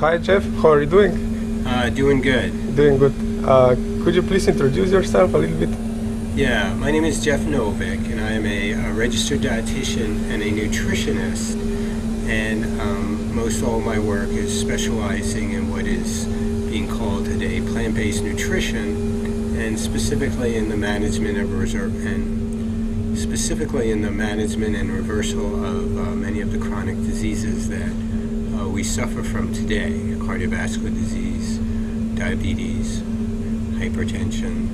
Hi Jeff, how are you doing? Doing good. Doing good. Could you please introduce yourself a little bit? Yeah, my name is Jeff Novick, and I am a registered dietitian and a nutritionist. And most all of my work is specializing in what is being called today plant-based nutrition, and specifically in the management and reversal of many of the chronic diseases that we suffer from today: cardiovascular disease, diabetes, hypertension,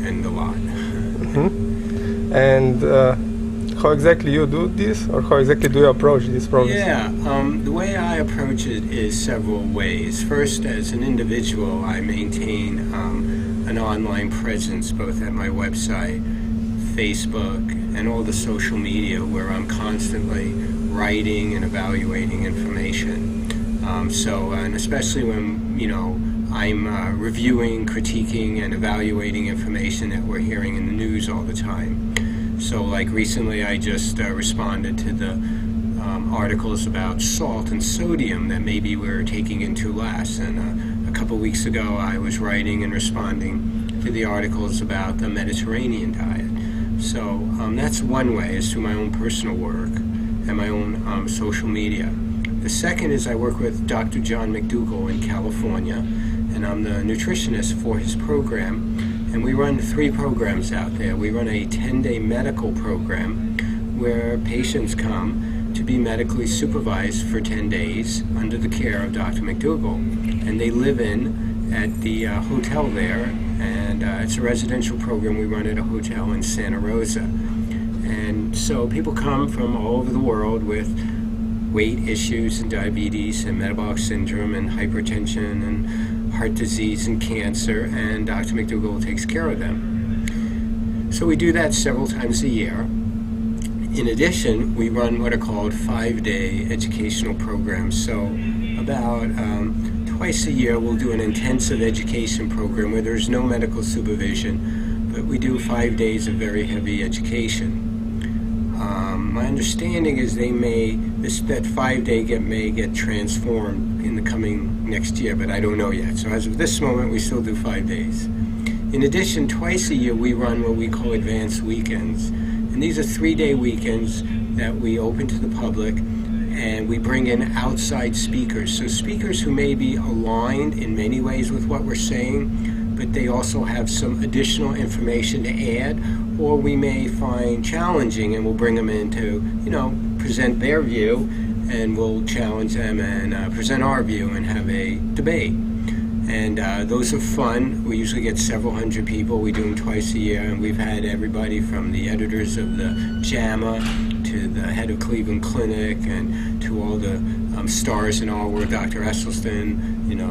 and a lot. Mm-hmm. And how exactly you do this, or how exactly do you approach this problem? Yeah, the way I approach it is several ways. First, as an individual, I maintain an online presence both at my website, Facebook, and all the social media where I'm constantly writing and evaluating information. And especially when, I'm reviewing, critiquing, and evaluating information that we're hearing in the news all the time. So like recently I just responded to the articles about salt and sodium that maybe we're taking in too less. And a couple weeks ago I was writing and responding to the articles about the Mediterranean diet. So that's one way, is through my own personal work and my own social media. The second is I work with Dr. John McDougall in California, and I'm the nutritionist for his program. And we run 3 programs out there. We run a 10-day medical program where patients come to be medically supervised for 10 days under the care of Dr. McDougall. And they live in at the hotel there, and it's a residential program we run at a hotel in Santa Rosa. And so people come from all over the world with weight issues and diabetes and metabolic syndrome and hypertension and heart disease and cancer, and Dr. McDougall takes care of them. So we do that several times a year. In addition, we run what are called 5-day educational programs. So about twice a year we'll do an intensive education program where there's no medical supervision, but we do 5 days of very heavy education. My understanding is that 5-day may get transformed in the coming next year, but I don't know yet. So as of this moment, we still do 5 days. In addition, twice a year we run what we call advanced weekends. And these are 3-day weekends that we open to the public, and we bring in outside speakers. So speakers who may be aligned in many ways with what we're saying, but they also have some additional information to add, or we may find challenging, and we'll bring them in to, present their view, and we'll challenge them and present our view and have a debate. And those are fun. We usually get several hundred people. We do them twice a year, and we've had everybody from the editors of the JAMA to the head of Cleveland Clinic and to all the stars in our work, Dr. Esselstyn,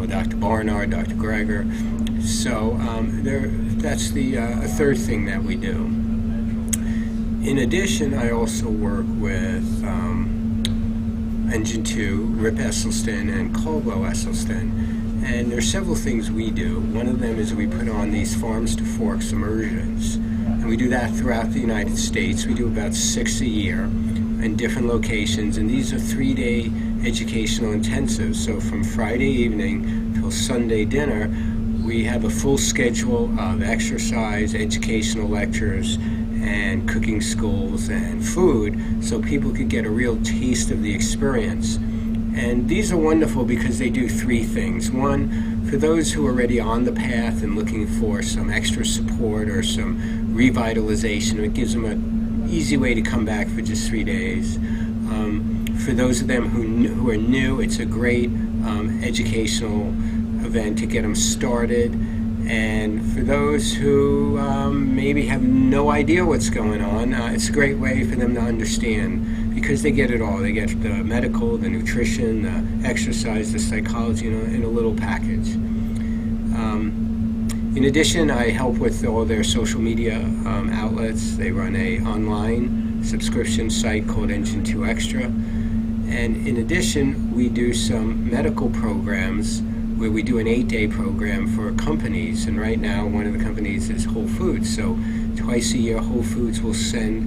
Dr. Barnard, Dr. Greger. So that's the third thing that we do. In addition, I also work with Engine 2, Rip Esselstyn, and Caldwell Esselstyn. And there are several things we do. One of them is we put on these Farms to Forks immersions. And we do that throughout the United States. We do about 6 a year in different locations. And these are 3-day educational intensives. So from Friday evening till Sunday dinner, we have a full schedule of exercise, educational lectures, and cooking schools and food, so people could get a real taste of the experience. And these are wonderful because they do 3 things. One, for those who are already on the path and looking for some extra support or some revitalization, it gives them an easy way to come back for just 3 days. For those of them who are new, it's a great educational event to get them started. And for those who maybe have no idea what's going on, it's a great way for them to understand, because they get it all. They get the medical, the nutrition, the exercise, the psychology, in a little package. In addition, I help with all their social media outlets. They run a online subscription site called Engine 2 Extra. And in addition, we do some medical programs where we do an 8-day program for companies. And right now, one of the companies is Whole Foods. So twice a year, Whole Foods will send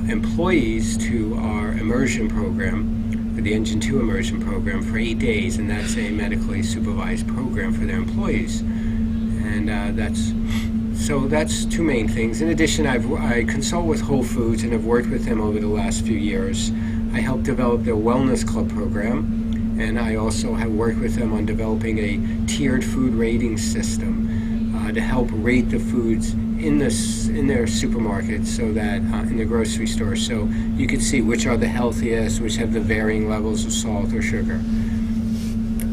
employees to our immersion program with the Engine 2 immersion program for 8 days, and that's a medically supervised program for their employees. And that's two main things. In addition, I consult with Whole Foods and have worked with them over the last few years. I helped develop their Wellness Club program, and I also have worked with them on developing a tiered food rating system to help rate the foods in their supermarket, so that in the grocery store, so you can see which are the healthiest, which have the varying levels of salt or sugar.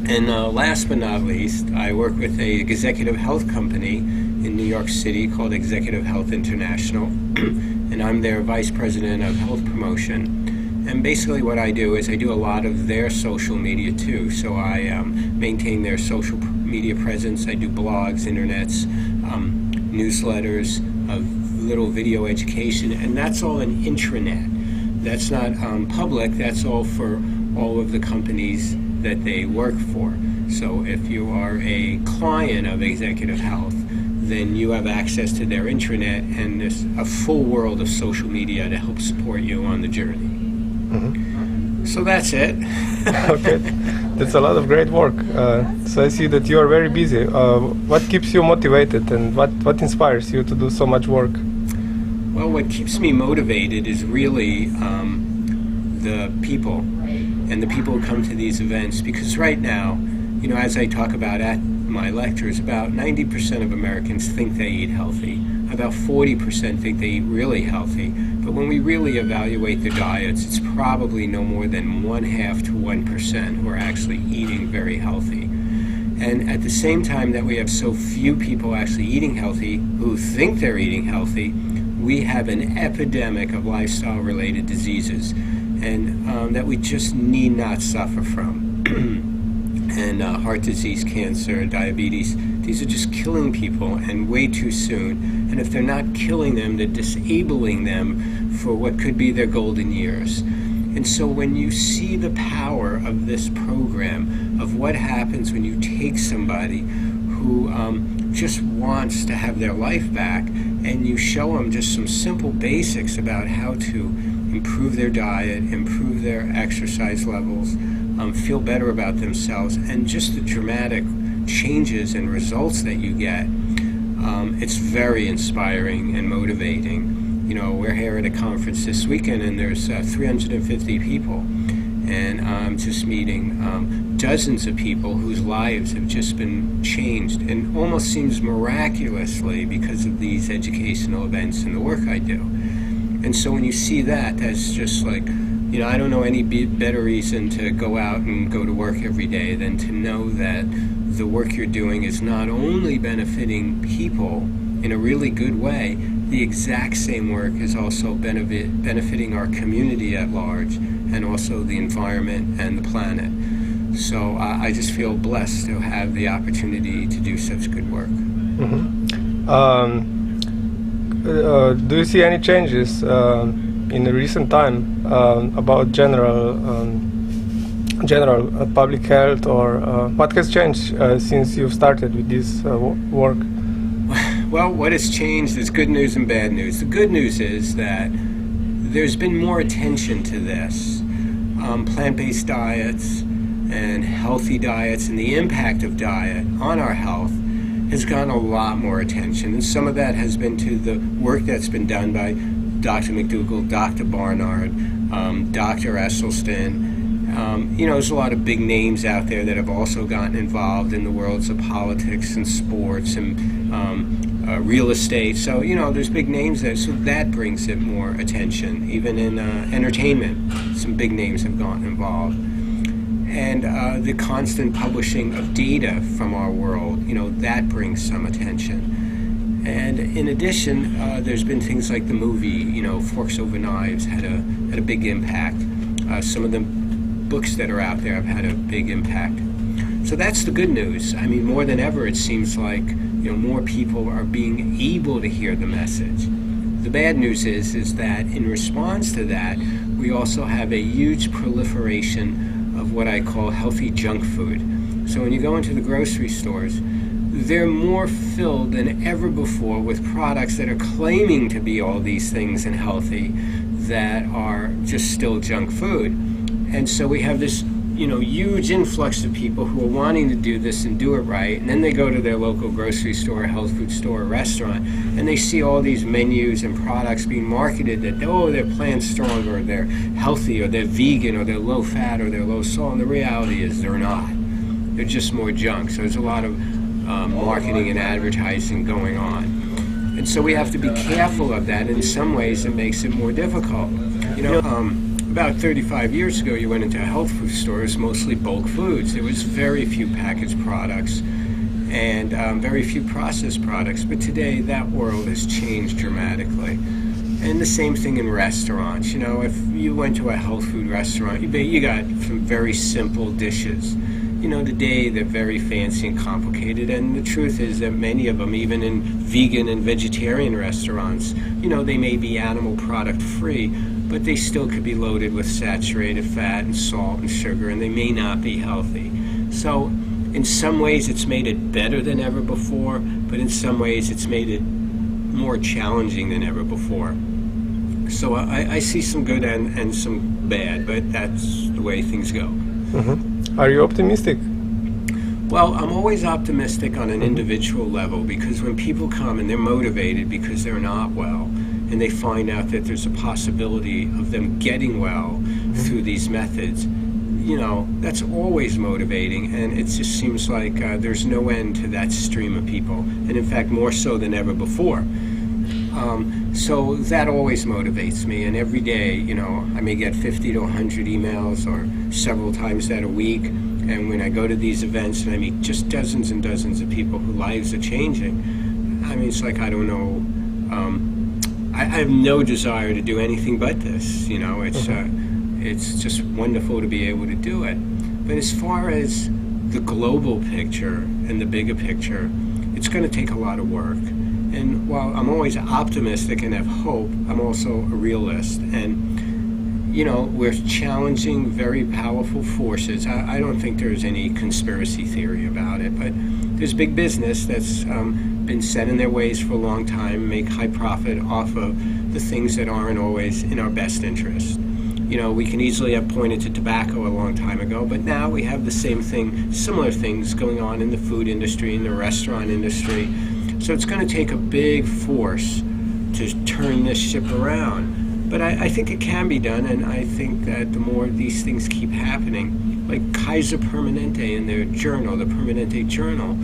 And last but not least, I work with a executive health company in New York City called Executive Health International, and I'm their vice president of health promotion. And basically what I do is I do a lot of their social media too. So I maintain their social media presence. I do blogs, internets, newsletters, little video education, and that's all an intranet. That's not public, that's all for all of the companies that they work for. So if you are a client of Executive Health, then you have access to their intranet, and there's a full world of social media to help support you on the journey. Mm-hmm. So that's it. Okay, that's a lot of great work. So I see that you are very busy. What keeps you motivated, and what inspires you to do so much work? Well, what keeps me motivated is really the people, and the people who come to these events. Because right now, as I talk about at my lectures, about 90% of Americans think they eat healthy. About 40% think they eat really healthy. But when we really evaluate their diets, it's probably no more than 0.5 to 1% who are actually eating very healthy. And at the same time that we have so few people actually eating healthy who think they're eating healthy, we have an epidemic of lifestyle-related diseases, and that we just need not suffer from. And heart disease, cancer, diabetes, these are just killing people, and way too soon. And if they're not killing them, they're disabling them for what could be their golden years. And so when you see the power of this program, of what happens when you take somebody who just wants to have their life back, and you show them just some simple basics about how to improve their diet, improve their exercise levels, feel better about themselves, and just the dramatic changes and results that you get, it's very inspiring and motivating. We're here at a conference this weekend, and there's 350 people, and I'm just meeting dozens of people whose lives have just been changed, and almost seems miraculously because of these educational events and the work I do. And so when you see that, that's just like, I don't know any better reason to go out and go to work every day than to know that the work you're doing is not only benefiting people in a really good way, the exact same work is also benefiting our community at large, and also the environment and the planet. So I just feel blessed to have the opportunity to do such good work. Mm-hmm. Do you see any changes in the recent time about general public health, or what has changed since you've started with this work? Well, what has changed is good news and bad news. The good news is that there's been more attention to this. Plant-based diets and healthy diets, and the impact of diet on our health has gotten a lot more attention. And some of that has been to the work that's been done by Dr. McDougall, Dr. Barnard, Dr. Esselstyn. There's a lot of big names out there that have also gotten involved in the worlds of politics and sports and real estate. So, there's big names there. So that brings it more attention. Even in entertainment, some big names have gotten involved. And the constant publishing of data from our world, that brings some attention. And in addition, there's been things like the movie, Forks Over Knives had a big impact. Some of the books that are out there have had a big impact. So that's the good news. I mean, more than ever, it seems like, more people are being able to hear the message. The bad news is that in response to that, we also have a huge proliferation of what I call healthy junk food. So when you go into the grocery stores, they're more filled than ever before with products that are claiming to be all these things and healthy that are just still junk food. And so we have this, huge influx of people who are wanting to do this and do it right. And then they go to their local grocery store, health food store, or restaurant, and they see all these menus and products being marketed that, they're plant strong, or they're healthy, or they're vegan, or they're low fat, or they're low salt. And the reality is they're not. They're just more junk. So there's a lot of marketing and advertising going on. And so we have to be careful of that. In some ways, it makes it more difficult. About 35 years ago, you went into health food stores, mostly bulk foods. There was very few packaged products and very few processed products. But today, that world has changed dramatically. And the same thing in restaurants. If you went to a health food restaurant, you got some very simple dishes. Today they're very fancy and complicated, and the truth is that many of them, even in vegan and vegetarian restaurants, they may be animal product free, but they still could be loaded with saturated fat and salt and sugar, and they may not be healthy. So in some ways it's made it better than ever before, but in some ways it's made it more challenging than ever before. So I see some good and some bad, but that's the way things go. Mm-hmm. Are you optimistic? Well, I'm always optimistic on an individual level, because when people come and they're motivated because they're not well, and they find out that there's a possibility of them getting well through these methods, that's always motivating, and it just seems like there's no end to that stream of people, and in fact more so than ever before. So that always motivates me, and every day, I may get 50 to 100 emails or several times that a week, and when I go to these events and I meet just dozens and dozens of people whose lives are changing, it's like, I don't know, I have no desire to do anything but this, it's just wonderful to be able to do it. But as far as the global picture and the bigger picture, it's going to take a lot of work. And while I'm always optimistic and have hope, I'm also a realist. And, we're challenging very powerful forces. I don't think there's any conspiracy theory about it, but there's big business that's been set in their ways for a long time, make high profit off of the things that aren't always in our best interest. We can easily have pointed to tobacco a long time ago, but now we have the same thing, similar things going on in the food industry, in the restaurant industry. So it's going to take a big force to turn this ship around. But I think it can be done, and I think that the more these things keep happening, like Kaiser Permanente in their journal, the Permanente Journal,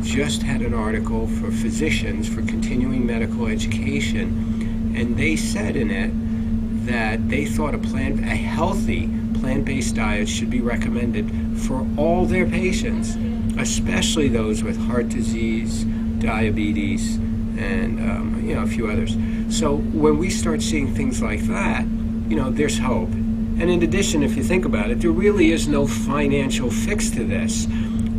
just had an article for physicians for continuing medical education, and they said in it that they thought a healthy plant-based diet should be recommended for all their patients, especially those with heart disease, diabetes, and a few others. So when we start seeing things like that, there's hope. And in addition, if you think about it, there really is no financial fix to this.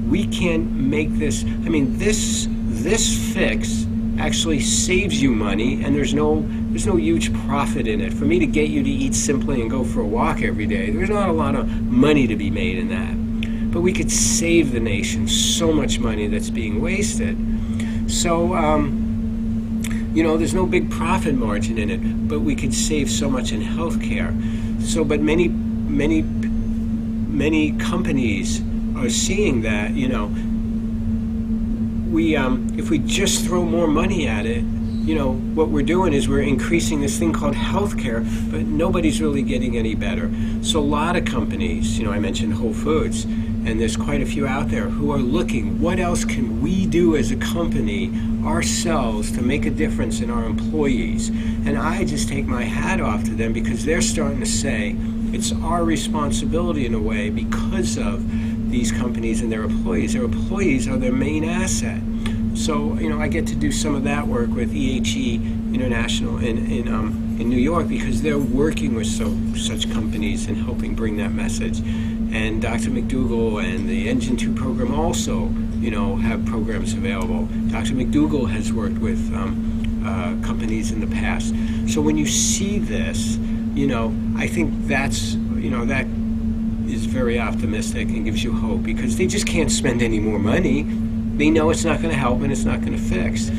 We can't make this. This fix actually saves you money, and there's no huge profit in it. For me to get you to eat simply and go for a walk every day, there's not a lot of money to be made in that. But we could save the nation so much money that's being wasted. So, there's no big profit margin in it, but we could save so much in healthcare. So, but many companies are seeing that, if we just throw more money at it, what we're doing is we're increasing this thing called healthcare, but nobody's really getting any better. So a lot of companies, I mentioned Whole Foods, and there's quite a few out there who are looking, what else can we do as a company ourselves to make a difference in our employees? And I just take my hat off to them, because they're starting to say it's our responsibility in a way, because of these companies and their employees. Their employees are their main asset. So, I get to do some of that work with EHE International in New York, because they're working with such companies and helping bring that message. And Dr. McDougall and the Engine 2 program also, have programs available. Dr. McDougall has worked with companies in the past. So when you see this, I think that's, that is very optimistic and gives you hope, because they just can't spend any more money. They know it's not going to help and it's not going to fix.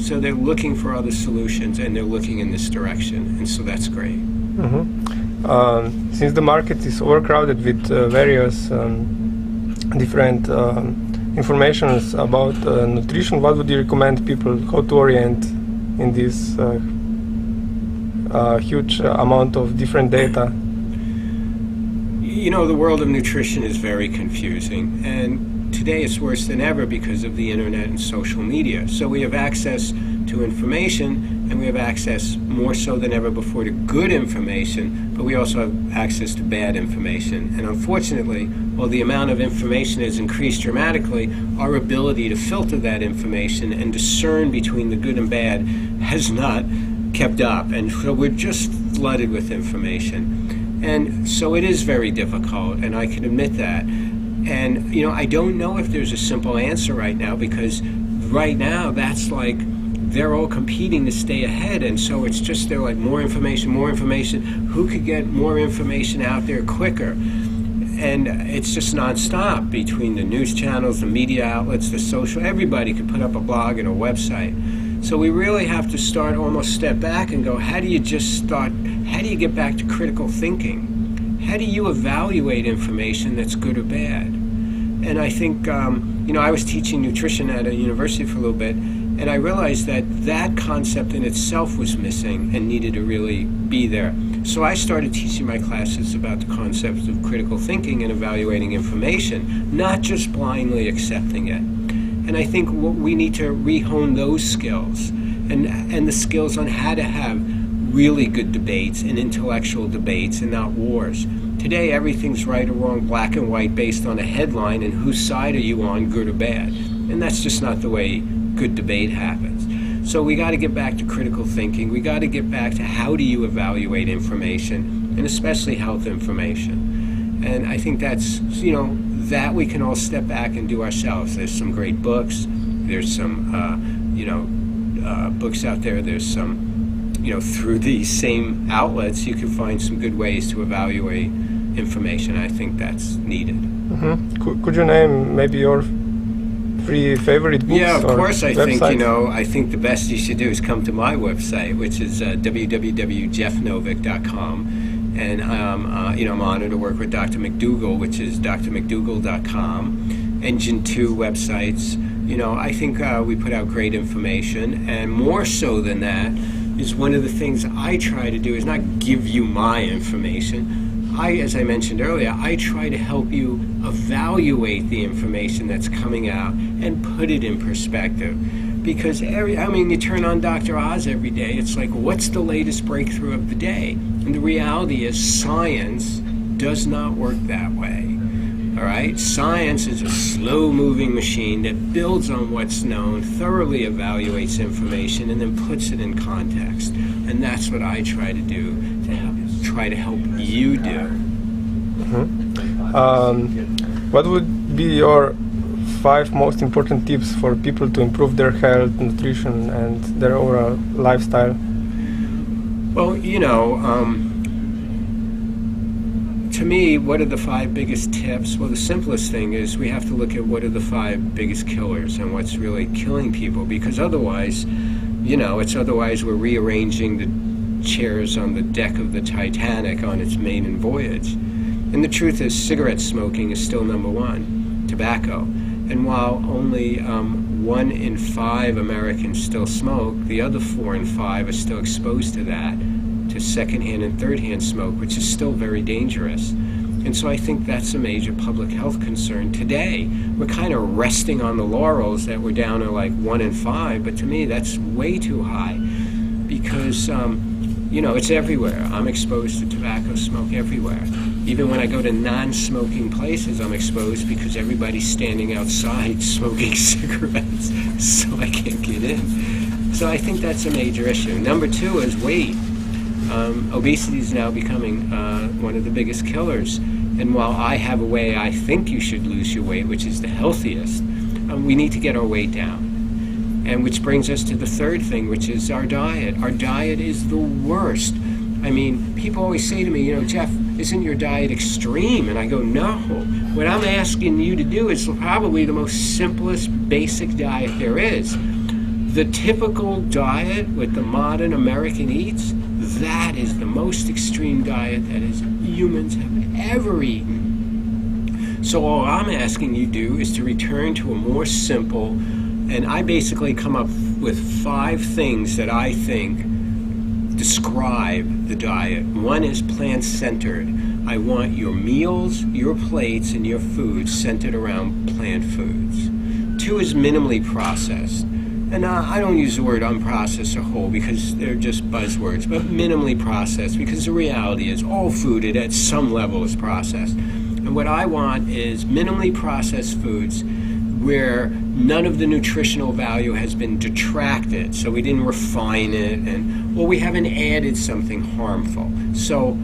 So they're looking for other solutions, and they're looking in this direction, and so that's great. Mm-hmm. Since the market is overcrowded with various different informations about nutrition, what would you recommend people how to orient in this huge amount of different data? You know, the world of nutrition is very confusing, and today it's worse than ever because of the internet and social media. So we have access to information, and we have access more so than ever before to good information, but we also have access to bad information. And unfortunately, while the amount of information has increased dramatically, our ability to filter that information and discern between the good and bad has not kept up. And so we're just flooded with information. And so it is very difficult, and I can admit that. And, you know, I don't know if there's a simple answer right now, because right now that's like they're all competing to stay ahead. And so it's just they're like more information, who could get more information out there quicker? And it's just nonstop between the news channels, the media outlets, the social, everybody could put up a blog and a website. So we really have to almost step back and go, how do you get back to critical thinking? How do you evaluate information that's good or bad? And I think, you know, I was teaching nutrition at a university for a little bit, and I realized that concept in itself was missing and needed to really be there. So I started teaching my classes about the concepts of critical thinking and evaluating information, not just blindly accepting it. And I think we need to re-hone those skills and the skills on how to have really good debates and intellectual debates and not wars. Today, everything's right or wrong, black and white, based on a headline and whose side are you on, good or bad. And that's just not the way good debate happens. So we got to get back to critical thinking. We got to get back to how do you evaluate information, and especially health information. And I think that's, you know, that we can all step back and do ourselves. There's some great books. There's some, books out there. There's some, through these same outlets, you can find some good ways to evaluate information. I think that's needed. Mm-hmm. Could you name maybe your 3 favorite books? Yeah, of course. I websites? I think the best you should do is come to my website, which is www.jeffnovick.com. And I'm honored to work with Dr. McDougall, which is drmcdougall.com. Engine 2 websites. I think we put out great information, and more so than that is one of the things I try to do is not give you my information. As I mentioned earlier, I try to help you evaluate the information that's coming out and put it in perspective. Because you turn on Dr. Oz every day, it's like, what's the latest breakthrough of the day? And the reality is science does not work that way. All right? Science is a slow-moving machine that builds on what's known, thoroughly evaluates information, and then puts it in context. And that's what I try to do to help you do. Mm-hmm. What would be your 5 most important tips for people to improve their health, nutrition, and their overall lifestyle? Well, to me, what are the 5 biggest tips? Well, the simplest thing is we have to look at what are the 5 biggest killers and what's really killing people, because otherwise, we're rearranging the chairs on the deck of the Titanic on its maiden voyage. And the truth is, cigarette smoking is still number 1, tobacco. And while only 1 in 5 Americans still smoke, the other 4 in 5 are still exposed to that, to secondhand and thirdhand smoke, which is still very dangerous. And so I think that's a major public health concern. Today, we're kind of resting on the laurels that we're down to like 1 in 5, but to me that's way too high, because it's everywhere. I'm exposed to tobacco smoke everywhere. Even when I go to non-smoking places, I'm exposed because everybody's standing outside smoking cigarettes, so I can't get in. So I think that's a major issue. Number 2 is weight. Obesity is now becoming one of the biggest killers. And while I have a way I think you should lose your weight, which is the healthiest, we need to get our weight down. And which brings us to the 3rd thing, which is our diet. Our diet is the worst. People always say to me, Jeff, isn't your diet extreme? And I go, no. What I'm asking you to do is probably the most simplest, basic diet there is. The typical diet what the modern American eats, that is the most extreme diet that humans have ever eaten. So all I'm asking you to do is to return to a more simple, and I basically come up with 5 things that I think describe the diet. One is plant-centered. I want your meals, your plates, and your foods centered around plant foods. 2 is minimally processed. And I don't use the word unprocessed or whole because they're just buzzwords, but minimally processed, because the reality is all food at some level is processed. And what I want is minimally processed foods where none of the nutritional value has been detracted, so we didn't refine it, or we haven't added something harmful. So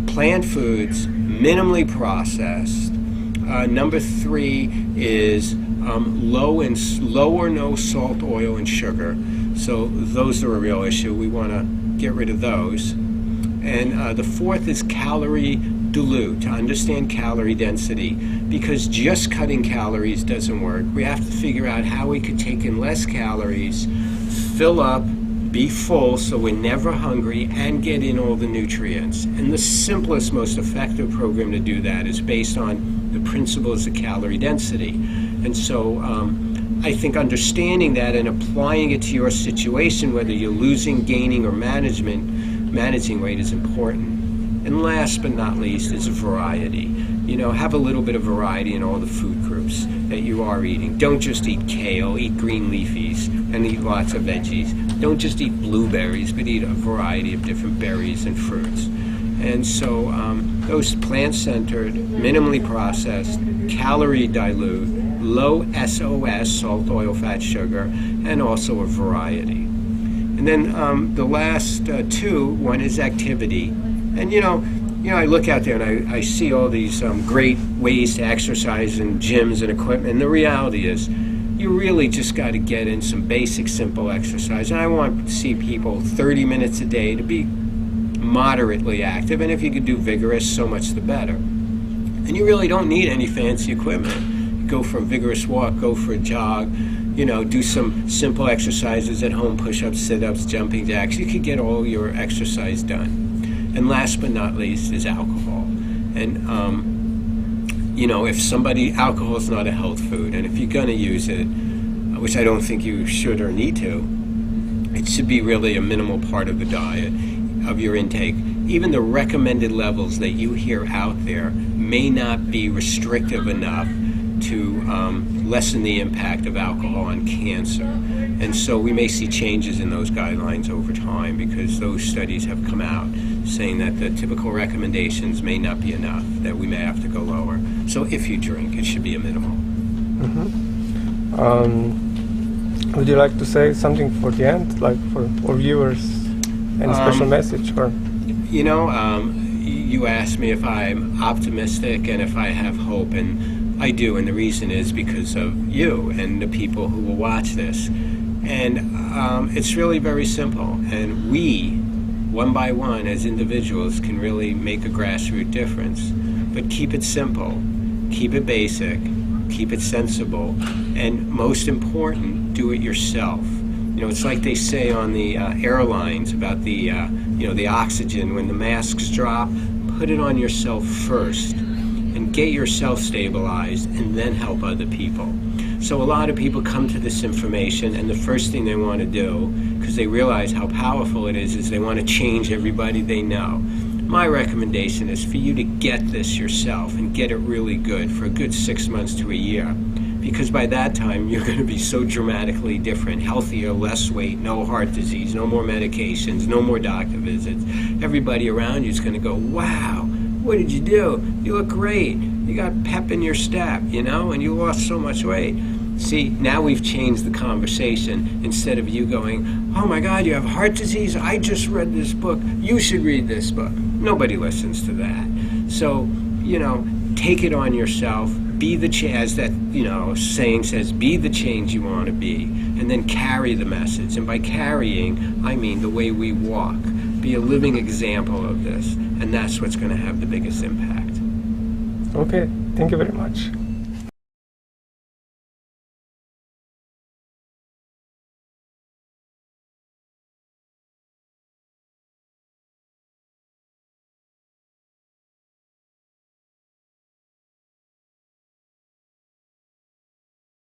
plant foods, minimally processed. Number 3 is low or no salt, oil, and sugar. So those are a real issue. We want to get rid of those. And the 4th is calorie dilute, to understand calorie density, because just cutting calories doesn't work. We have to figure out how we could take in less calories, fill up, be full so we're never hungry, and get in all the nutrients. And the simplest, most effective program to do that is based on the principles of calorie density. And so I think understanding that and applying it to your situation, whether you're losing, gaining, or managing weight, is important. And last but not least is variety. Have a little bit of variety in all the food groups that you are eating. Don't just eat kale, eat green leafies, and eat lots of veggies. Don't just eat blueberries, but eat a variety of different berries and fruits. And so those plant-centered, minimally processed, calorie dilute, low SOS, salt, oil, fat, sugar, and also a variety. And then the last 2, one is activity. And I look out there and I see all these great ways to exercise in gyms and equipment. And the reality is, you really just got to get in some basic, simple exercise. And I want to see people 30 minutes a day to be moderately active. And if you could do vigorous, so much the better. And you really don't need any fancy equipment. Go for a vigorous walk, go for a jog, do some simple exercises at home, push-ups, sit-ups, jumping jacks. You could get all your exercise done. And last but not least is alcohol. And, if alcohol is not a health food, and if you're going to use it, which I don't think you should or need to, it should be really a minimal part of the diet, of your intake. Even the recommended levels that you hear out there may not be restrictive enough to lessen the impact of alcohol on cancer. And so we may see changes in those guidelines over time, because those studies have come out saying that the typical recommendations may not be enough, that we may have to go lower. So if you drink, it should be a minimal. Mm-hmm. Would you like to say something for the end, like for our viewers, any special message? Or you asked me if I'm optimistic and if I have hope, and I do, and the reason is because of you and the people who will watch this. And it's really very simple, and we, one by one, as individuals, can really make a grassroots difference. But keep it simple, keep it basic, keep it sensible, and most important, do it yourself. It's like they say on the airlines about the oxygen, when the masks drop, put it on yourself first and get yourself stabilized and then help other people. So a lot of people come to this information, and the first thing they want to do, because they realize how powerful it is they want to change everybody they know. My recommendation is for you to get this yourself and get it really good for a good 6 months to a year. Because by that time, you're going to be so dramatically different, healthier, less weight, no heart disease, no more medications, no more doctor visits. Everybody around you is going to go, wow, what did you do? You look great. You got pep in your step, and you lost so much weight. See, now we've changed the conversation. Instead of you going, oh my God, you have heart disease? I just read this book. You should read this book. Nobody listens to that. So, take it on yourself. Be the as that saying says, be the change you want to be, and then carry the message. And by carrying, I mean the way we walk. Be a living example of this, and that's what's going to have the biggest impact. Okay, thank you very much.